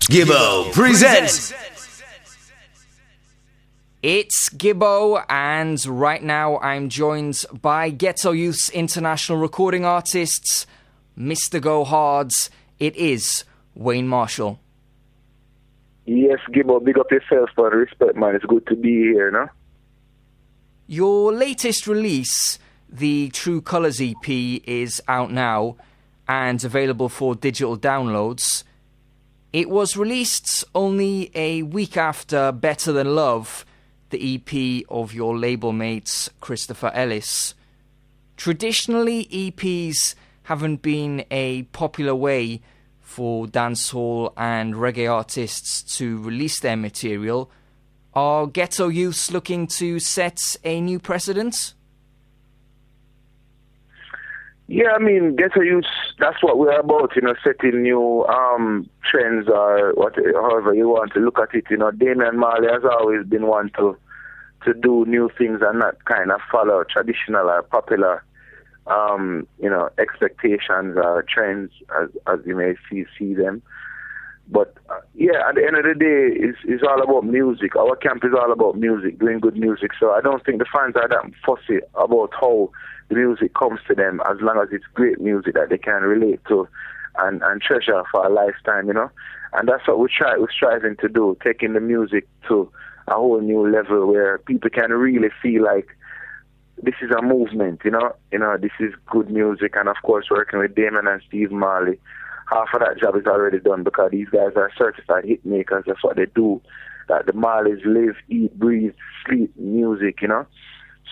Gibbo presents. It's Gibbo, and right now I'm joined by Ghetto Youths International recording artists, Mr. Go Hards. It is Wayne Marshall. Yes, Gibbo, big up yourself, but respect, man. It's good to be here, no? Your latest release, the Tru Colors EP, is out now and available for digital downloads. It was released only a week after Better Than Love, the EP of your label mates Christopher Ellis. Traditionally, EPs haven't been a popular way for dancehall and reggae artists to release their material. Are Ghetto Youths looking to set a new precedent? Yeah, I mean, Ghetto Youths, that's what we're about, setting new trends or however you want to look at it. Damian Marley has always been one to do new things and not kind of follow traditional or popular, expectations or trends as you may see them. But yeah, at the end of the day, it's all about music. Our camp is all about music, doing good music. So I don't think the fans are that fussy about how the music comes to them, as long as it's great music that they can relate to and treasure for a lifetime, And that's what we're striving to do, taking the music to a whole new level where people can really feel like this is a movement, this is good music. And of course, working with Damian and Steve Marley, half of that job is already done because these guys are certified hit makers. That's what they do. That the Marleys live, eat, breathe, sleep music,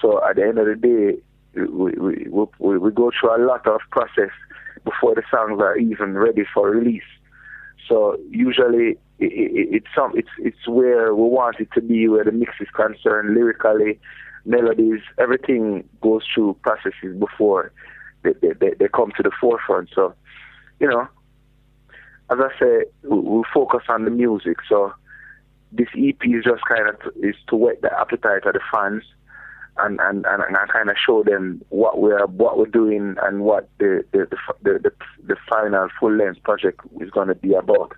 So at the end of the day, we go through a lot of process before the songs are even ready for release. So usually it's where we want it to be, where the mix is concerned, lyrically, melodies, everything goes through processes before they come to the forefront. So, as I say, we focus on the music. So this EP is just is to whet the appetite of the fans and kind of show them what we're doing and what the final full length project is going to be about.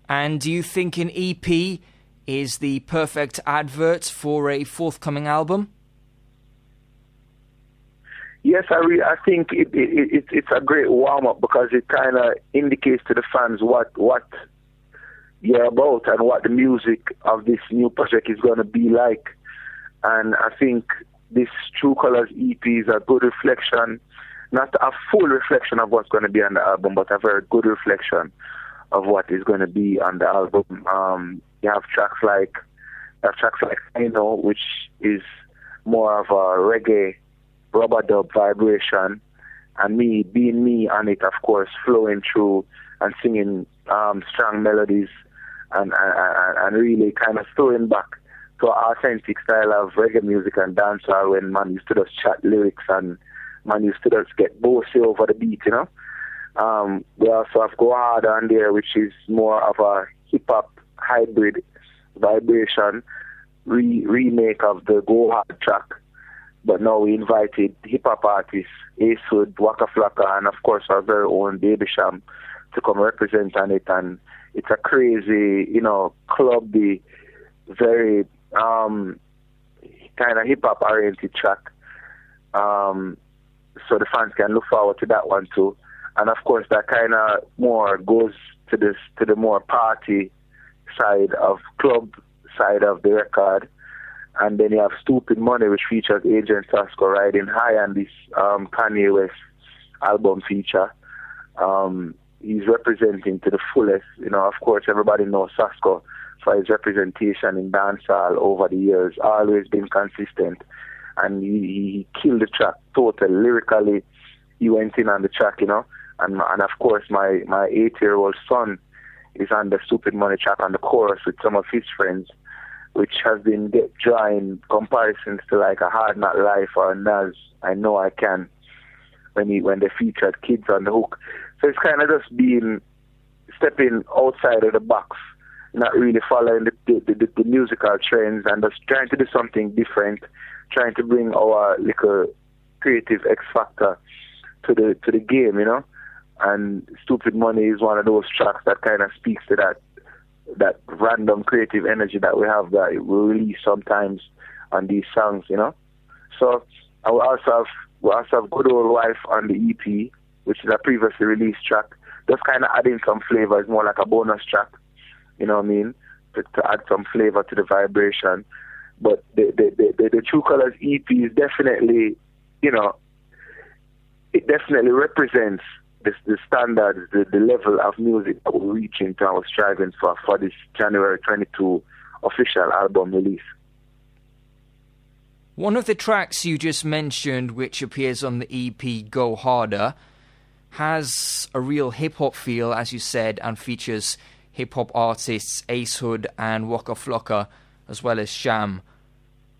And do you think an EP is the perfect advert for a forthcoming album? Yes, I think it's a great warm-up because it kind of indicates to the fans what you're about and what the music of this new project is going to be like. And I think this Tru Colors EP is a good reflection, not a full reflection of what's going to be on the album, but a very good reflection of what is going to be on the album. You have tracks like I Know, which is more of a reggae rubber dub vibration, and me being me on it, of course, flowing through and singing strong melodies and really kind of throwing back to our authentic style of reggae music and dancehall when man used to just chat lyrics and man used to just get bossy over the beat, We also have Go Hard on there, which is more of a hip-hop hybrid vibration remake of the Go Hard track. But now we invited hip-hop artists, Acewood, Waka Flocka, and of course our very own Baby Sham to come represent on it. And it's a crazy, clubby, very kind of hip-hop oriented track. So the fans can look forward to that one too. And of course that kind of more goes to the more party side of club side of the record. And then you have Stupid Money, which features Agent Sasko riding high on this Kanye West album feature. He's representing to the fullest. Of course, everybody knows Sasko for his representation in dancehall over the years, always been consistent. And he killed the track totally. Lyrically, he went in on the track, And of course, my 8-year-old son is on the Stupid Money track on the chorus with some of his friends, which has been drawing comparisons to like a Hard Knock Life or Nas, I Know I Can, when they featured kids on the hook. So it's kind of just stepping outside of the box, not really following the musical trends and just trying to do something different, trying to bring our little creative X factor to the game, And Stupid Money is one of those tracks that kind of speaks to that random creative energy that we have that we release sometimes on these songs, you know. So I will also have Good Old Wife on the EP, which is a previously released track. Just kind of adding some flavor. It's more like a bonus track, you know what I mean, to add some flavor to the vibration. But the Tru Colors EP is definitely, you know, it definitely represents the standards, the level of music that we're reaching to our striving for this January 22 official album release. One of the tracks you just mentioned, which appears on the EP Go Harder, has a real hip-hop feel, as you said, and features hip-hop artists Ace Hood and Waka Flocka, as well as Sham.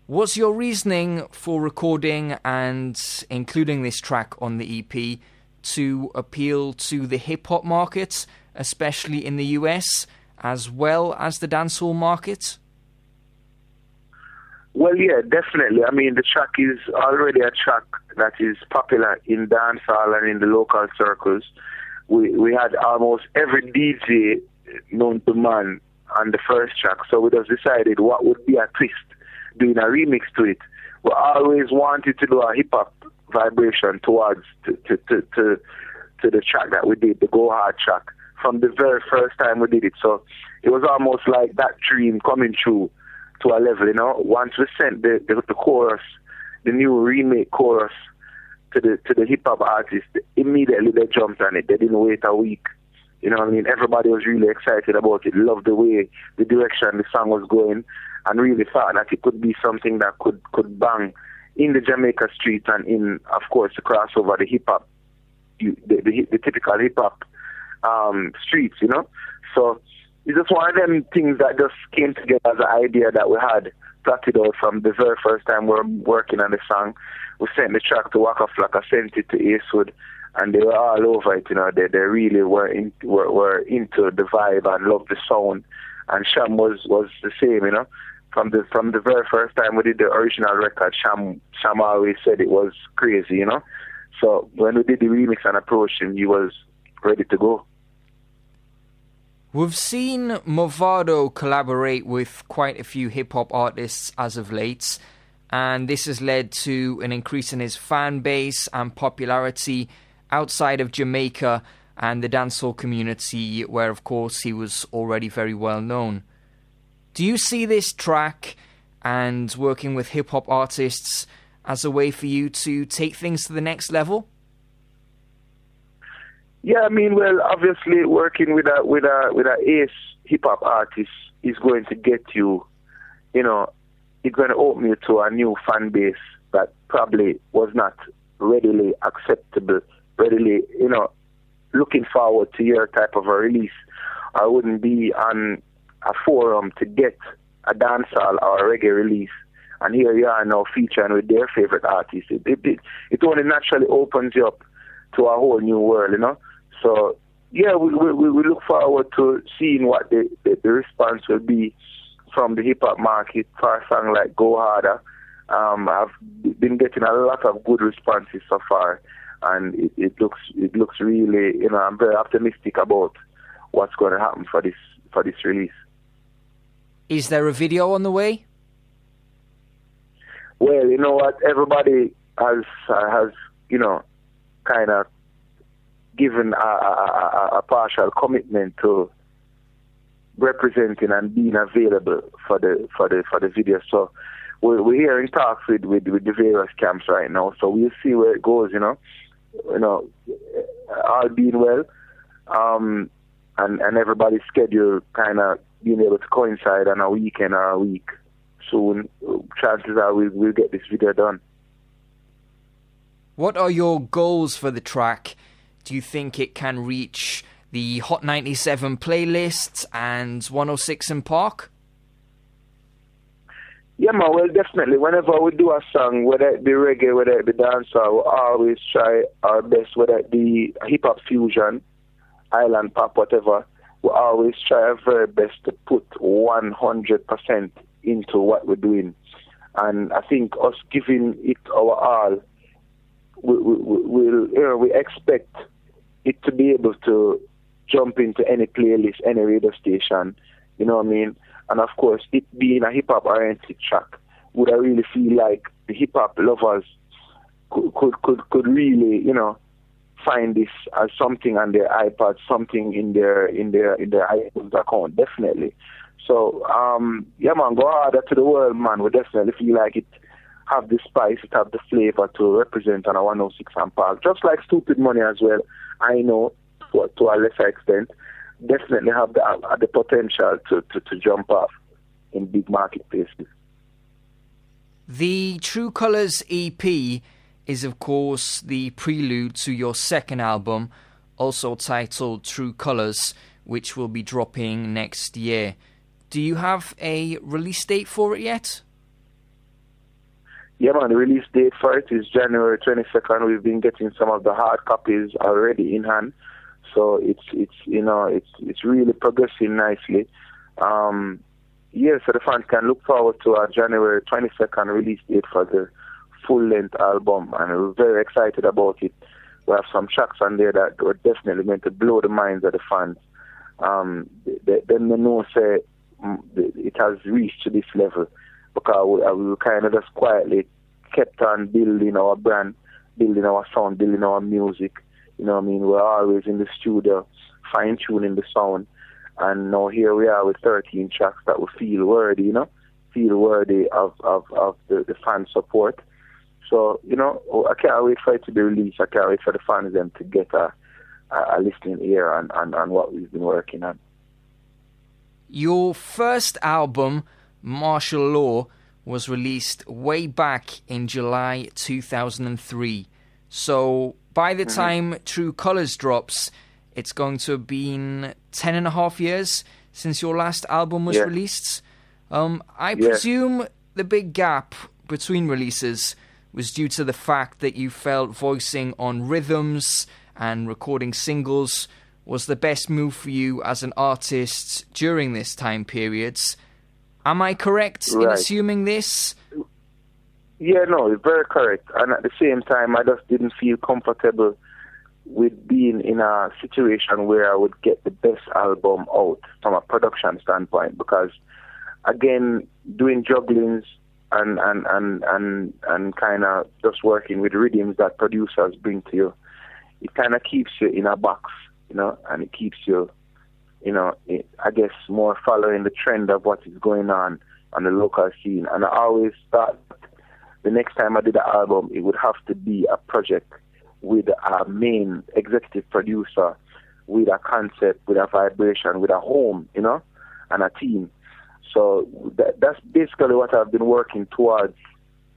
What's your reasoning for recording and including this track on the EP to appeal to the hip-hop market, especially in the US, as well as the dancehall market? Well, yeah, definitely. I mean, the track is already a track that is popular in dancehall and in the local circles. We had almost every DJ known to man on the first track, so we just decided what would be a twist, doing a remix to it. We always wanted to do a hip-hop vibration towards to the track that we did, the Go Hard track, from the very first time we did it. So it was almost like that dream coming true to a level, you know. Once we sent the chorus, the new remake chorus to the hip hop artists, immediately they jumped on it. They didn't wait a week. You know what I mean? Everybody was really excited about it, loved the way, the direction the song was going, and really thought that it could be something that could bang in the Jamaica street and in, of course, the crossover, the hip hop, the typical hip hop streets, you know. So it's just one of them things that just came together as an idea that we had plotted out from the very first time we were working on the song. We sent the track to Waka Flocka, sent it to Ace Hood, and they were all over it, you know. They really were into the vibe and loved the sound. And Sham was the same, you know. From the very first time we did the original record, Sham always said it was crazy, you know. So when we did the remix and approached him, he was ready to go. We've seen Movado collaborate with quite a few hip-hop artists as of late, and this has led to an increase in his fan base and popularity outside of Jamaica and the dancehall community, where, of course, he was already very well known. Do you see this track and working with hip-hop artists as a way for you to take things to the next level? Yeah, I mean, well, obviously working with a ace hip hop artist is going to get you, you know, it's going to open you to a new fan base that probably was not readily acceptable, you know, looking forward to your type of a release. I wouldn't be on a forum to get a dancehall or a reggae release, and here you are now featuring with their favorite artists. It only naturally opens you up to a whole new world, you know. So yeah, we look forward to seeing what the response will be from the hip hop market for a song like Go Harder. I've been getting a lot of good responses so far, and it looks really, you know, I'm very optimistic about what's going to happen for this release. Is there a video on the way? Well, you know what, everybody has you know, kind of given a partial commitment to representing and being available for the video. So we're here in talks with the various camps right now. So we'll see where it goes. You know, all being well, and everybody's schedule kind of being able to coincide on a weekend or a week soon. Chances are we'll get this video done. What are your goals for the track? Do you think it can reach the Hot 97 playlists and 106 in Park? Yeah, man, well, definitely. Whenever we do a song, whether it be reggae, whether it be dancehall, we always try our best, whether it be hip-hop fusion, island pop, whatever, we always try our very best to put 100% into what we're doing. And I think us giving it our all, we expect it to be able to jump into any playlist, any radio station, you know what I mean? And of course, it being a hip-hop oriented track, would I really feel like the hip-hop lovers could really, you know, find this as something on their iPod, something in their iTunes account, definitely. So, yeah, man, go harder to the world, man. We definitely feel like it have the spice, it have the flavor to represent on a 106 and Park. Just like Stupid Money as well, I know, to a lesser extent, definitely have the potential to jump off in big marketplaces. The Tru Colors EP is, of course, the prelude to your second album, also titled Tru Colors, which will be dropping next year. Do you have a release date for it yet? Yeah, man, the release date for it is January 22nd. We've been getting some of the hard copies already in hand. So it's really progressing nicely. Yeah, so the fans can look forward to our January 22nd release date for the full-length album, and we're very excited about it. We have some tracks on there that are definitely going to blow the minds of the fans. Then they know, say, it has reached to this level, because we kind of just quietly kept on building our brand, building our sound, building our music. You know what I mean? We're always in the studio, fine-tuning the sound. And now here we are with 13 tracks that we feel worthy, you know, feel worthy of the fan support. So, you know, I can't wait for it to be released. I can't wait for the fans them to get a listening ear on what we've been working on. Your first album, Martial Law, was released way back in July 2003. So by the time Tru Colors drops, it's going to have been 10 and a half years since your last album was released. I presume the big gap between releases was due to the fact that you felt voicing on rhythms and recording singles was the best move for you as an artist during this time period. Am I correct in assuming this? Yeah, no, you're very correct. And at the same time, I just didn't feel comfortable with being in a situation where I would get the best album out from a production standpoint, because again, doing jugglings and kind of just working with rhythms that producers bring to you, it kind of keeps you in a box, you know, and it keeps you, you know, I guess more following the trend of what is going on the local scene. And I always thought the next time I did an album, it would have to be a project with a main executive producer, with a concept, with a vibration, with a home, you know, and a team. So that's basically what I've been working towards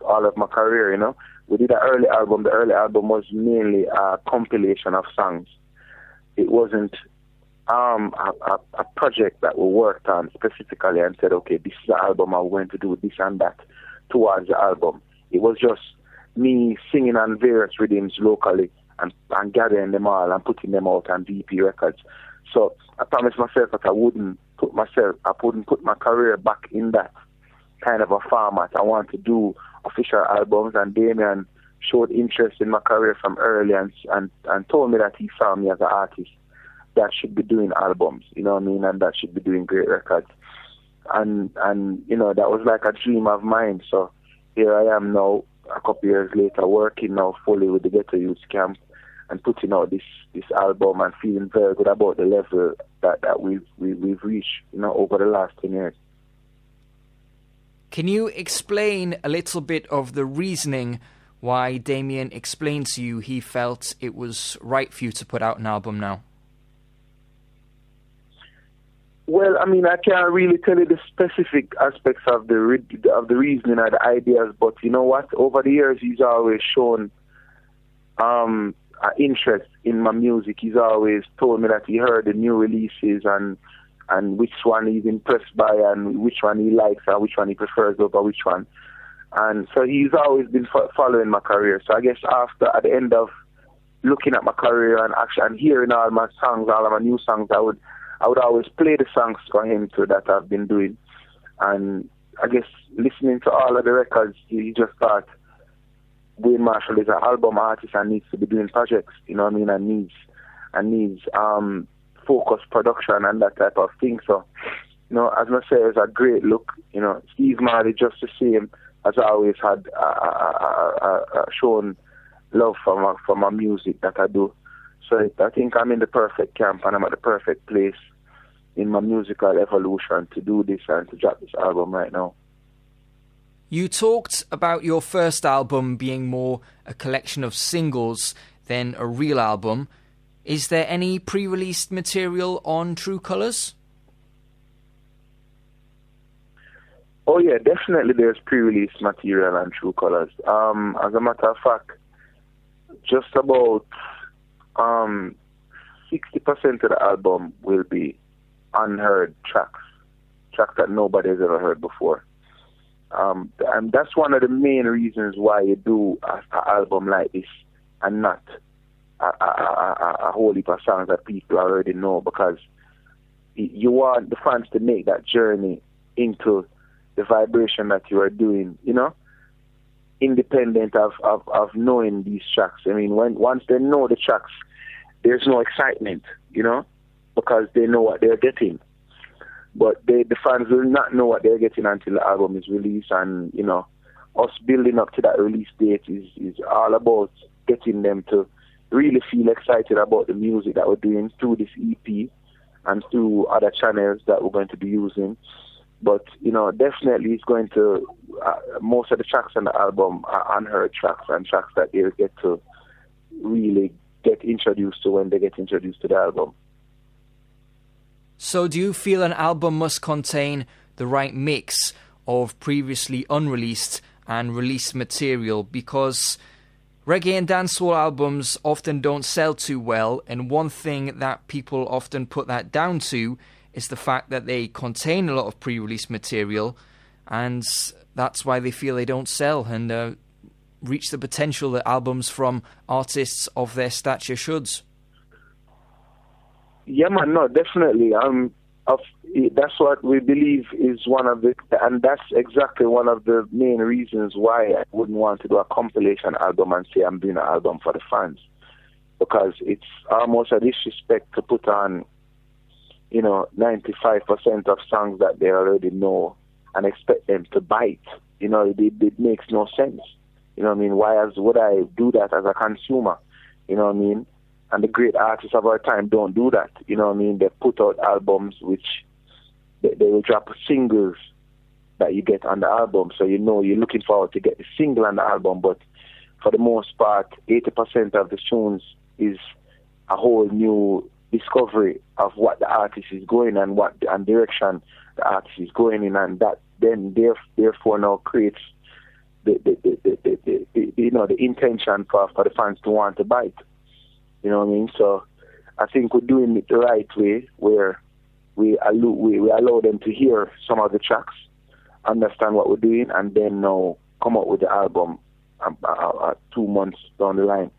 all of my career, you know. We did an early album. The early album was mainly a compilation of songs. It wasn't a project that we worked on specifically and said, okay, this is the album I'm going to do this and that towards the album. It was just me singing on various rhythms locally and gathering them all and putting them out on VP Records. So I promised myself that I wouldn't put my career back in that kind of a format. I want to do official albums, and Damian showed interest in my career from early and told me that he saw me as an artist that should be doing albums, you know what I mean, and that should be doing great records. And you know, that was like a dream of mine. So here I am now, a couple years later, working now fully with the Ghetto Youths Camp and putting out this album and feeling very good about the level that we've reached, you know, over the last 10 years. Can you explain a little bit of the reasoning why Damian explained to you he felt it was right for you to put out an album now? Well, I mean, I can't really tell you the specific aspects of the reasoning or the ideas, but you know what? Over the years, he's always shown an interest in my music. He's always told me that he heard the new releases and which one he's impressed by and which one he likes or which one he prefers over which one. And so he's always been following my career. So I guess at the end of looking at my career and actually and hearing all my songs, all of my new songs, I would always play the songs for him too that I've been doing. And I guess listening to all of the records, he just thought Wayne Marshall is an album artist and needs to be doing projects, you know what I mean, and needs and needs focused production and that type of thing. So, as I say, it's a great look. Steve Marley, just the same, has always had shown love for my music that I do. So I think I'm in the perfect camp and I'm at the perfect place in my musical evolution to do this and to drop this album right now. You talked about your first album being more a collection of singles than a real album. Is there any pre-released material on Tru Colors? Oh yeah, definitely there's pre-released material on Tru Colors. As a matter of fact, just about 60% of the album will be unheard tracks that nobody has ever heard before. And that's one of the main reasons why you do an album like this and not a whole heap of songs that people already know, because you want the fans to make that journey into the vibration that you are doing, independent of knowing these tracks. I mean, once they know the tracks, there's no excitement, because they know what they're getting. But the fans will not know what they're getting until the album is released. And, us building up to that release date is all about getting them to really feel excited about the music that we're doing through this EP and through other channels that we're going to be using. But, definitely it's going to, most of the tracks on the album are unheard tracks and tracks that they'll get to really get introduced to when they get introduced to the album. So do you feel an album must contain the right mix of previously unreleased and released material? Because reggae and dancehall albums often don't sell too well, and one thing that people often put that down to is the fact that they contain a lot of pre-release material, and that's why they feel they don't sell and reach the potential that albums from artists of their stature should. Yeah, man, no, definitely. That's what we believe is one of the, and that's exactly one of the main reasons why I wouldn't want to do a compilation album and say I'm doing an album for the fans, because it's almost a disrespect to put on, 95% of songs that they already know and expect them to bite. It makes no sense. Why would I do that as a consumer? And the great artists of our time don't do that. They put out albums which they will drop singles that you get on the album. So you're looking forward to get the single on the album, but for the most part, 80% of the tunes is a whole new discovery of what the artist is going and direction the artist is going in, and that then therefore now creates the intention for the fans to want to bite. So I think we're doing it the right way, where we allow them to hear some of the tracks, understand what we're doing, and then now come up with the album 2 months down the line.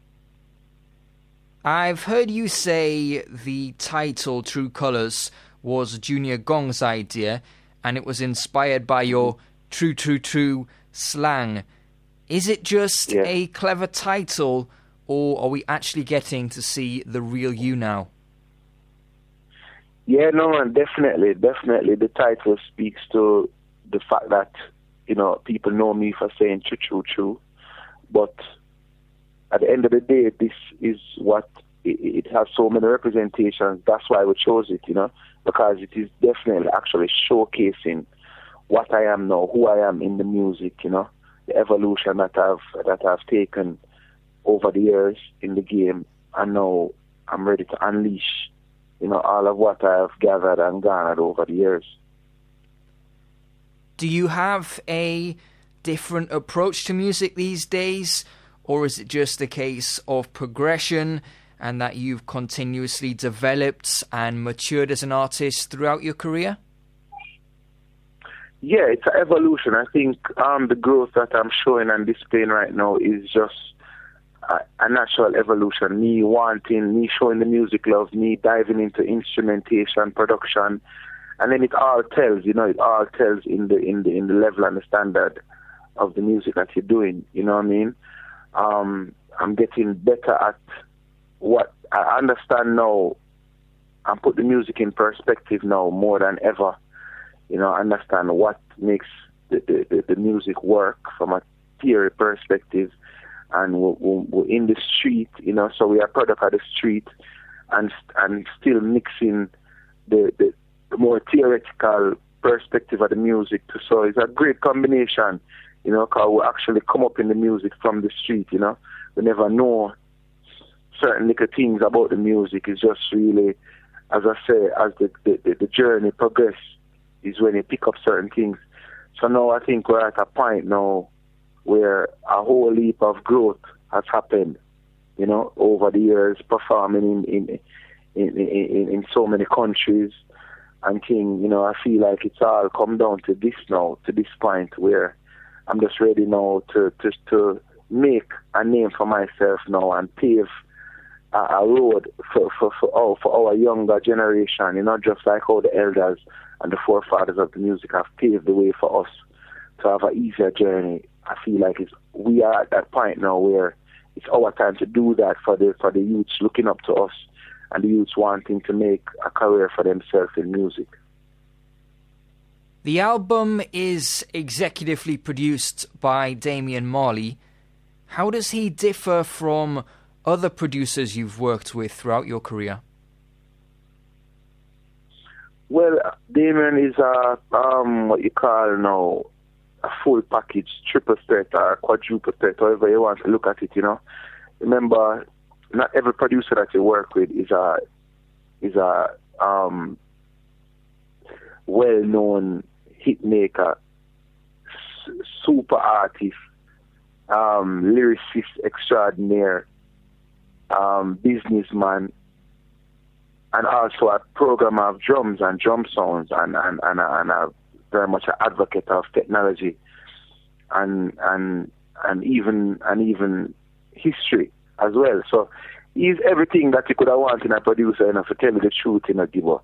I've heard you say the title Tru Colors was Junior Gong's idea, and it was inspired by your true slang. Is it just a clever title, or are we actually getting to see the real you now? Yeah, no, man, definitely. The title speaks to the fact that, people know me for saying true. But at the end of the day, this is what it has so many representations. That's why we chose it, because it is definitely actually showcasing what I am now, who I am in the music, the evolution that I've taken over the years in the game, and now I'm ready to unleash, all of what I have gathered and garnered over the years. Do you have a different approach to music these days, or is it just a case of progression and that you've continuously developed and matured as an artist throughout your career? Yeah, it's an evolution. I think the growth that I'm showing and displaying right now is just a natural evolution. Me showing the music love, me diving into instrumentation, production, and then it all tells. It all tells in the level and the standard of the music that you're doing. You know what I mean? I'm getting better at what I understand now and put the music in perspective now more than ever. You know, understand what makes the music work from a theory perspective. And we're in the street, you know, so we are product of the street and still mixing the more theoretical perspective of the music too. So it's a great combination, you know, because we actually come up in the music from the street, you know. We never know certain little things about the music. It's just really, as I say, as the journey progresses is when you pick up certain things. So now I think we're at a point now where a whole heap of growth has happened, you know, over the years, performing in so many countries and things. You know, I feel like it's all come down to this now, to this point where I'm just ready now to make a name for myself now and pave a road for our younger generation, you know, just like how the elders and the forefathers of the music have paved the way for us to have an easier journey. I feel like we are at that point now where it's our time to do that for the youths looking up to us and the youths wanting to make a career for themselves in music. The album is executively produced by Damian Marley. How does he differ from other producers you've worked with throughout your career? Well, Damian is what you call now a full package, triple threat or quadruple threat, however you want to look at it, you know. Remember, not every producer that you work with is a well-known hit maker, super artist, lyricist extraordinaire, businessman, and also a programmer of drums and drum sounds, and a very much an advocate of technology and even history as well. So he's everything that you could have wanted in a producer, and to tell you the truth, in a Gibbo.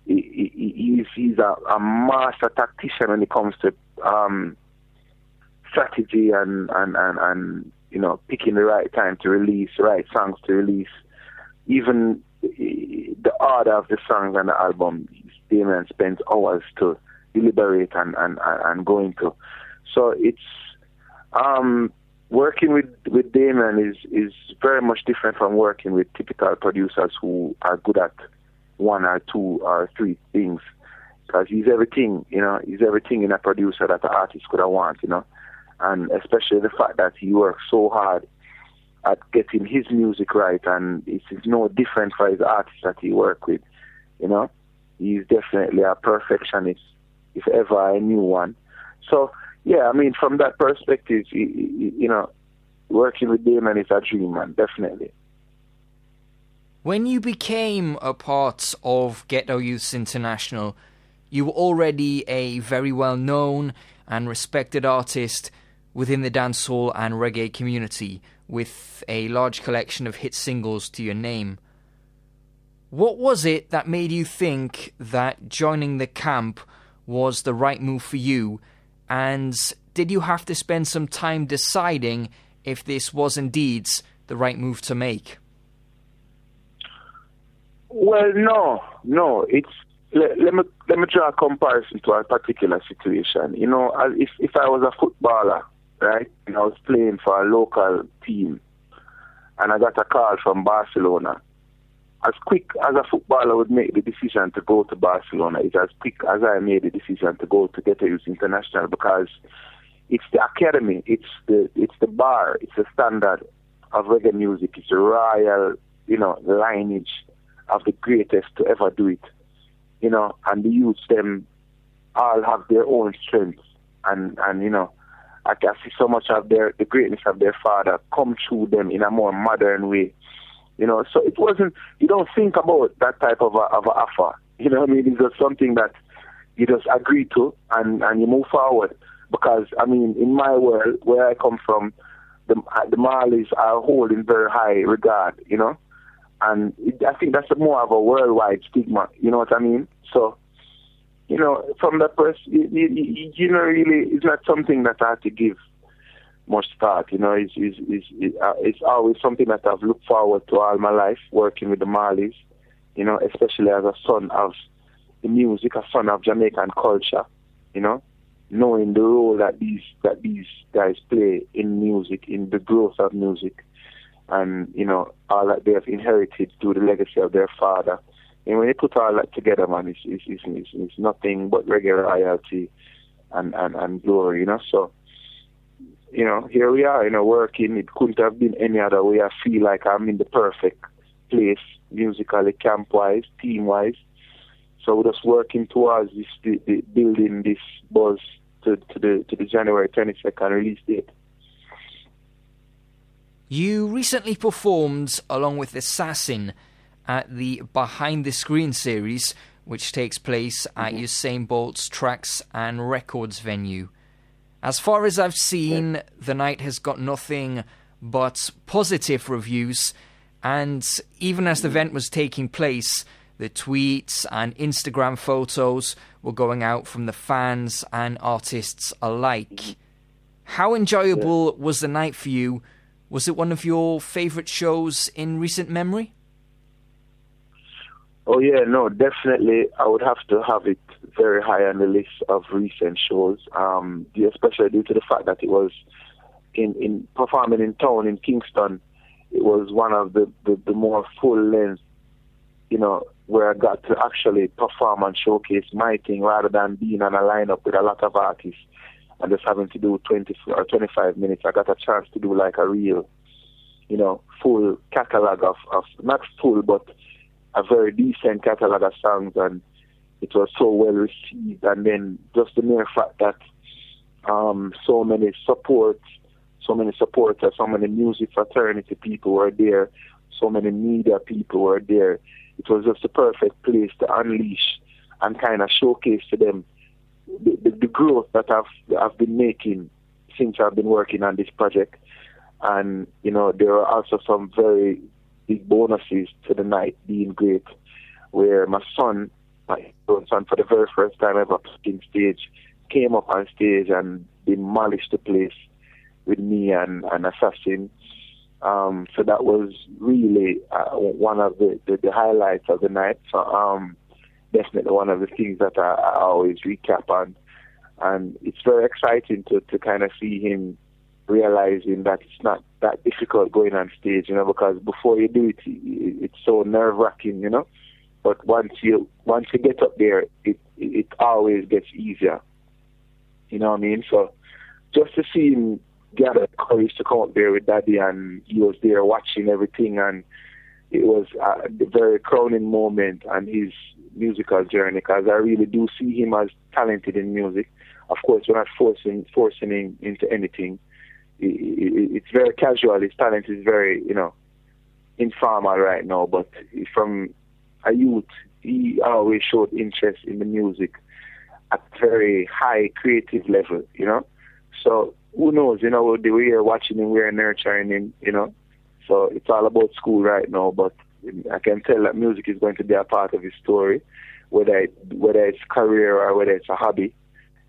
He's a master tactician when it comes to strategy and you know, picking the right time to release, right songs to release. Even the order of the songs on the album, Damian spends hours to deliberate and go into. So it's working with Damian is very much different from working with typical producers who are good at one or two or three things, because he's everything, you know. He's everything in a producer that the artist could have want, you know. And especially the fact that he works so hard at getting his music right, and it's no different for his artists that he work with, you know. He's definitely a perfectionist, if ever I knew one. So, yeah, I mean, from that perspective, you know, working with Damian is a dream, man, definitely. When you became a part of Ghetto Youths International, you were already a very well-known and respected artist within the dancehall and reggae community, with a large collection of hit singles to your name. What was it that made you think that joining the camp was the right move for you, and did you have to spend some time deciding if this was indeed the right move to make? Well, no. It's let me draw a comparison to a particular situation. You know, if I was a footballer, right, and I was playing for a local team, and I got a call from Barcelona, as quick as a footballer would make the decision to go to Barcelona, it's as quick as I made the decision to go to Ghetto Youths International, because it's the academy, it's the bar, it's the standard of reggae music, it's the royal, you know, lineage of the greatest to ever do it, you know. And the youths, them all have their own strengths, and you know, I can see so much of the greatness of their father come through them in a more modern way, you know. So it wasn't, you don't think about that type of a offer, you know what I mean? It's just something that you just agree to and you move forward. Because, I mean, in my world, where I come from, the Marleys are held in very high regard, you know. And I think that's more of a worldwide stigma, you know what I mean? So, you know, from that person, you know, really, it's not something that I have to give much thought. It's always something that I've looked forward to all my life, working with the Marleys, especially as a son of the music, a son of Jamaican culture, knowing the role that these guys play in music, in the growth of music, and, all that they have inherited through the legacy of their father. And when you put all that together, man, it's nothing but regular royalty and glory, So, here we are, working. It couldn't have been any other way. I feel like I'm in the perfect place, musically, camp-wise, team-wise. So we're just working towards this, building this buzz to the January 22nd release date. You recently performed along with Assassin at the Behind the Screen series, which takes place at Usain Bolt's Tracks and Records venue. As far as I've seen, the night has got nothing but positive reviews, and even as the event was taking place, the tweets and Instagram photos were going out from the fans and artists alike. How enjoyable was the night for you? Was it one of your favourite shows in recent memory? Oh, yeah, no, definitely. I would have to have it very high on the list of recent shows, especially due to the fact that it was in performing in town in Kingston. It was one of the more full-length, where I got to actually perform and showcase my thing rather than being on a lineup with a lot of artists and just having to do 20 or 25 minutes. I got a chance to do like a real, full catalog of not full, but a very decent catalog of songs, and it was so well received. And then just the mere fact that so many supporters, so many music fraternity people were there, so many media people were there. It was just the perfect place to unleash and kind of showcase to them the growth that I've been making since I've been working on this project. And, there are also some very big bonuses to the night being great, where my son, for the very first time ever on stage, came up on stage and demolished the place with me and Assassin. So that was really one of the highlights of the night. So definitely one of the things that I always recap on. And it's very exciting to kind of see him realizing that it's not that difficult going on stage, because before you do it, it's so nerve-wracking, But once you get up there, it always gets easier. You know what I mean? So just to see him gather courage to come up there with Daddy, and he was there watching everything, and it was a very crowning moment on his musical journey, because I really do see him as talented in music. Of course, we're not forcing him into anything. It's very casual. His talent is very, informal right now, but from a youth, he always showed interest in the music at very high creative level, So who knows, we're watching him, we're nurturing him, So it's all about school right now, but I can tell that music is going to be a part of his story, whether it's career or whether it's a hobby.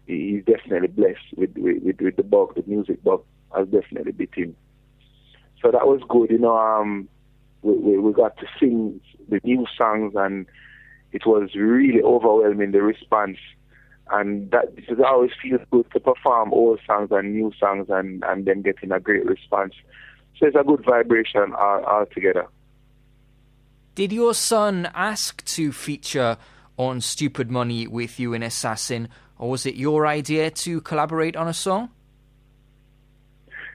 He's definitely blessed with the bug, the music bug has definitely bit him. So that was good, we got to sing the new songs, and it was really overwhelming, the response. And that it always feels good to perform old songs and new songs and then getting a great response. So it's a good vibration altogether. Did your son ask to feature on Stupid Money with you in Assassin, or was it your idea to collaborate on a song?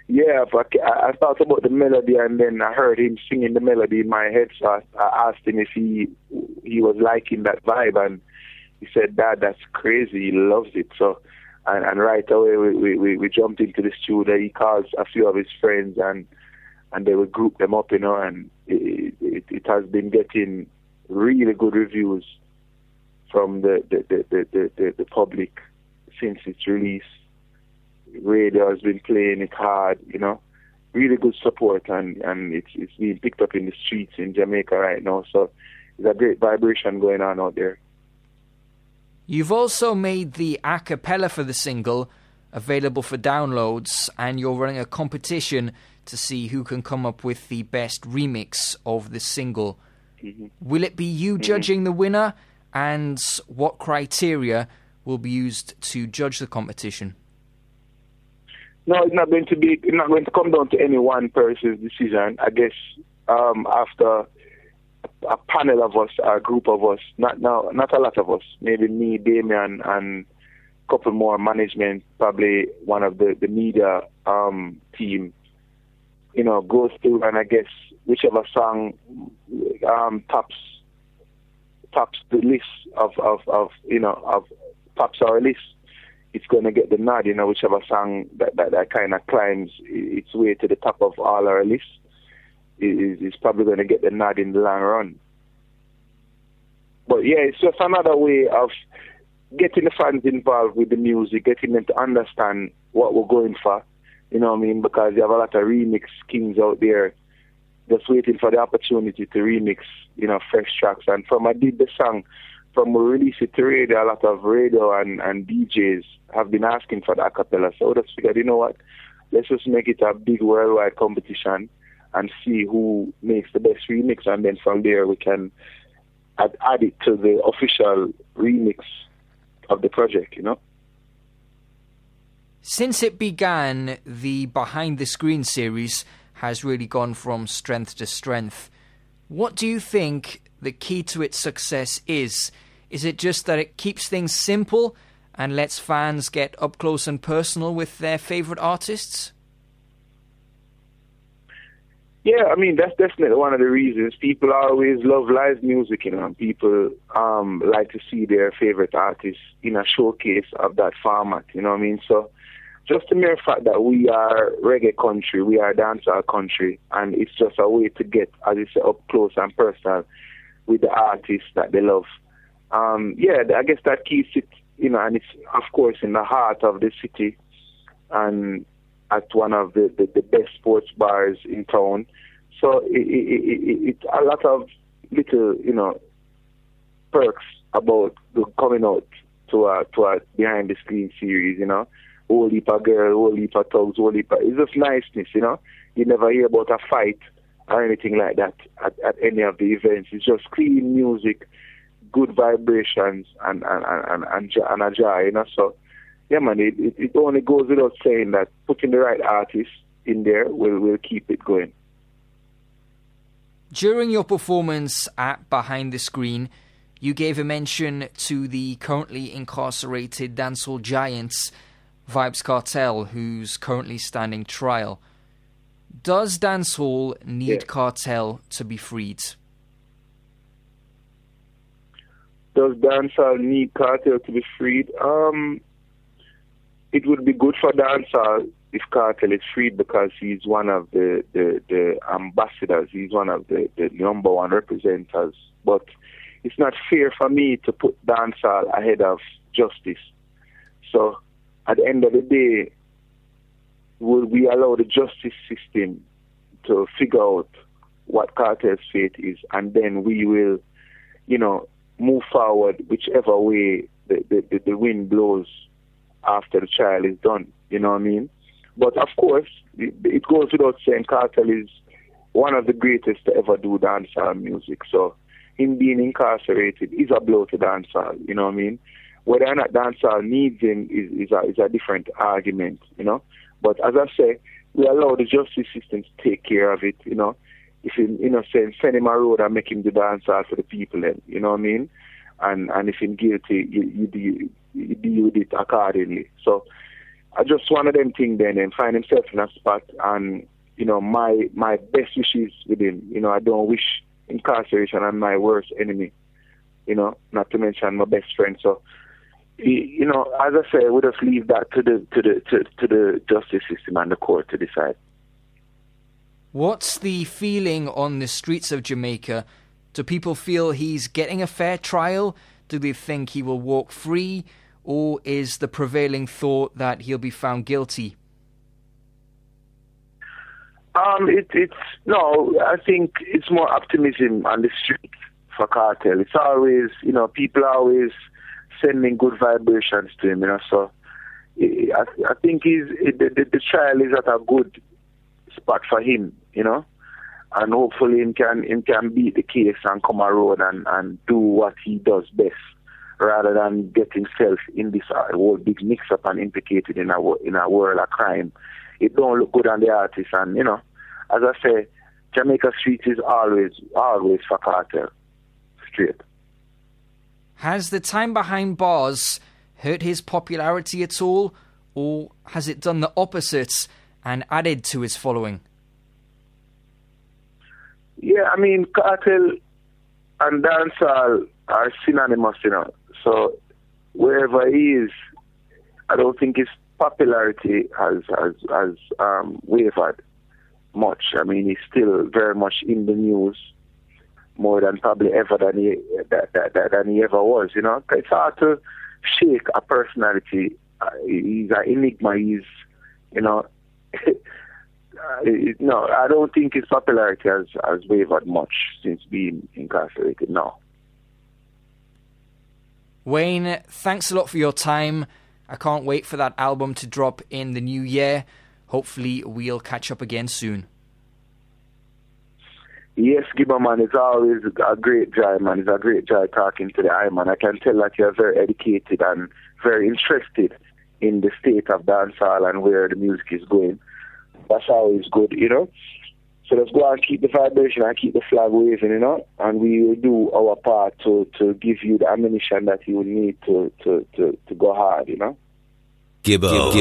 Yeah, but I thought about the melody, and then I heard him singing the melody in my head, so I asked him if he was liking that vibe, and he said, "Dad, that's crazy. He loves it." So, and right away we jumped into the studio. He called a few of his friends, and they would group them up, and it has been getting really good reviews from the public since its release. Radio has been playing it hard, really good support, and it's being picked up in the streets in Jamaica right now. So there's a great vibration going on out there. You've also made the a cappella for the single available for downloads, and you're running a competition to see who can come up with the best remix of the single. Mm-hmm. Will it be you judging the winner, and what criteria will be used to judge the competition? No, it's not going to come down to any one person's decision. I guess after a panel of us, a group of us, not a lot of us, maybe me, Damian, and a couple more management, probably one of the media team, goes through, and I guess whichever song tops the list of tops our list, it's going to get the nod. Whichever song that kind of climbs its way to the top of all our lists is probably going to get the nod in the long run. But yeah, it's just another way of getting the fans involved with the music, getting them to understand what we're going for. You know what I mean? Because you have a lot of remix kings out there just waiting for the opportunity to remix, fresh tracks. And from I did the song, from we released it to radio, a lot of radio and DJs have been asking for the acapella. So I just figured, you know what? Let's just make it a big worldwide competition and see who makes the best remix. And then from there we can add it to the official remix of the project, Since it began, the Behind the Screen series has really gone from strength to strength. What do you think the key to its success is? Is it just that it keeps things simple and lets fans get up close and personal with their favourite artists? Yeah, I mean, that's definitely one of the reasons. People always love live music, and people like to see their favourite artists in a showcase of that format, you know what I mean? So just the mere fact that we are reggae country, we are dancehall country, and it's just a way to get, as you say, up close and personal with the artists that they love. I guess that keeps it, and it's, of course, in the heart of the city and at one of the best sports bars in town. So it's a lot of little, perks about coming out to a behind the screen series, whole heap of girls, whole heap of thugs, whole heap of... It's just niceness, You never hear about a fight or anything like that at any of the events. It's just clean music, good vibrations, and a joy, So, yeah, man, it only goes without saying that putting the right artists in there will keep it going. During your performance at Behind the Screen, you gave a mention to the currently incarcerated dancehall giants, Vybz Kartel, who's currently standing trial. Does dancehall need Kartel to be freed? Does dancehall need Kartel to be freed? It would be good for dancehall if Kartel is freed, because he's one of the ambassadors. He's one of the number one representatives. But it's not fair for me to put dancehall ahead of justice. So at the end of the day, will we allow the justice system to figure out what Kartel's fate is, and then we will, move forward whichever way the wind blows after the trial is done, you know what I mean? But of course, it goes without saying, Kartel is one of the greatest to ever do dancehall music. So him being incarcerated is a blow to dancehall, you know what I mean? Whether or not dancehall needs him is a different argument, But as I say, we allow the justice system to take care of it, If him, send him a road and make him do dancehall for the people, then, you know what I mean? And if he's guilty, you deal with it accordingly. So I just one of them things then, and find himself in a spot, and my best wishes with him. I don't wish incarceration on my worst enemy. Not to mention my best friend. So as I say, we just leave that to the justice system and the court to decide. What's the feeling on the streets of Jamaica? Do people feel he's getting a fair trial? Do they think he will walk free? Or is the prevailing thought that he'll be found guilty? No, I think it's more optimism on the street for Kartel. It's always, people are always sending good vibrations to him, So I think the trial is at a good spot for him, you know, and hopefully he can beat the case and come around and do what he does best, rather than get himself in this whole big mix-up and implicated in a world of crime. It don't look good on the artist, and, you know, as I say, Jamaica Street is always for Kartel. Straight. Has the time behind bars hurt his popularity at all, or has it done the opposite and added to his following? Yeah, I mean, Kartel and dancehall are synonymous, you know. So wherever he is, I don't think his popularity has wavered much. I mean, he's still very much in the news, more than probably ever than he ever was. You know, it's hard to shake a personality. He's an enigma. He's, you know, no, I don't think his popularity has wavered much since being incarcerated. No. Wayne, thanks a lot for your time. I can't wait for that album to drop in the new year. Hopefully we'll catch up again soon. Yes, Gibbo, man, it's always a great joy, man. It's a great joy talking to the eye, man. I can tell that you're very educated and very interested in the state of dancehall and where the music is going. That's always good, you know. So let's go and keep the vibration and keep the flag waving, you know, and we will do our part to give you the ammunition that you will need to go hard, you know. Gibbo.